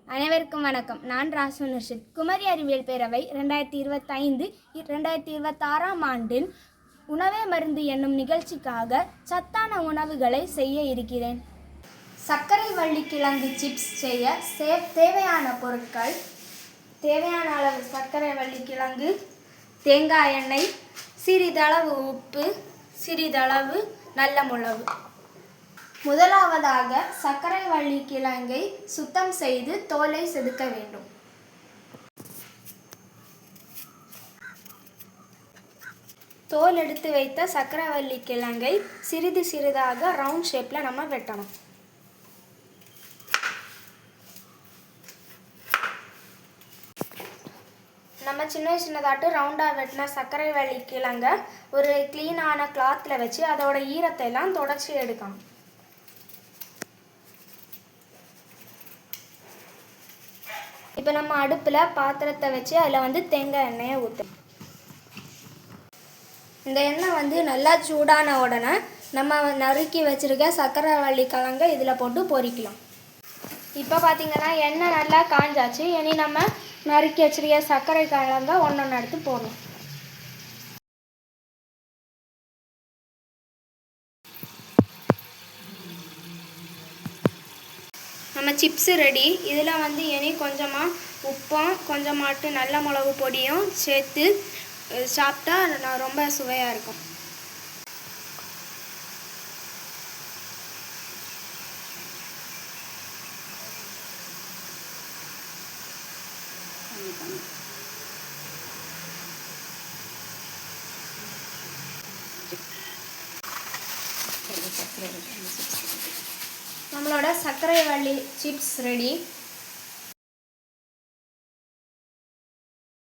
அனைவருக்கும் வணக்கம். நான் ராசு நர்ஷித். குமரி அறிவியல் பேரவை 2025-2026 ஆண்டின் உணவே மருந்து என்னும் நிகழ்ச்சிக்காக சத்தான உணவுகளை செய்ய இருக்கிறேன். சர்க்கரை வள்ளி கிழங்கு சிப்ஸ் செய்ய தேவையான பொருட்கள்: தேவையான அளவு சர்க்கரை வள்ளி கிழங்கு, தேங்காய் எண்ணெய், சிறிதளவு உப்பு, சிறிதளவு நல்ல மிளகு. முதலாவதாக சர்க்கரை வள்ளி கிழங்கை சுத்தம் செய்து தோலை செதுக்க வேண்டும். தோல் எடுத்து வைத்த சர்க்கரை வள்ளி கிழங்கை சிறிது சிறிதாக ரவுண்ட் ஷேப்பில் நம்ம வெட்டணும். நம்ம சின்னதாட்டு ரவுண்டாக வெட்டின சர்க்கரை வள்ளி கிழங்கை ஒரு க்ளீனான கிளாத்தில் வச்சு அதோட ஈரத்தை எல்லாம் தொடச்சி எடுக்கணும். இப்போ நம்ம அடுப்பில் பாத்திரத்தை வச்சு அதில் தேங்காய் எண்ணெயை ஊற்றணும். இந்த எண்ணெய் நல்லா சூடான உடனே நம்ம நறுக்கி வச்சுருக்க சர்க்கரை வள்ளி கிழங்கை இதில் போட்டு பொரிக்கலாம். இப்போ பார்த்திங்கன்னா எண்ணெய் நல்லா காஞ்சாச்சு. இனி நம்ம நறுக்கி வச்சுருக்க சர்க்கரை கிழங்கை ஒன்று எடுத்து போடணும். நம்ம சிப்ஸு ரெடி. இதில் இனி கொஞ்சமாக உப்பும் கொஞ்சமாட்டு நல்ல மிளகு பொடியும் சேர்த்து சாப்பிட்டா ரொம்ப சுவையாக இருக்கும். நம்மளோட சர்க்கரை வள்ளி சிப்ஸ் ரெடி.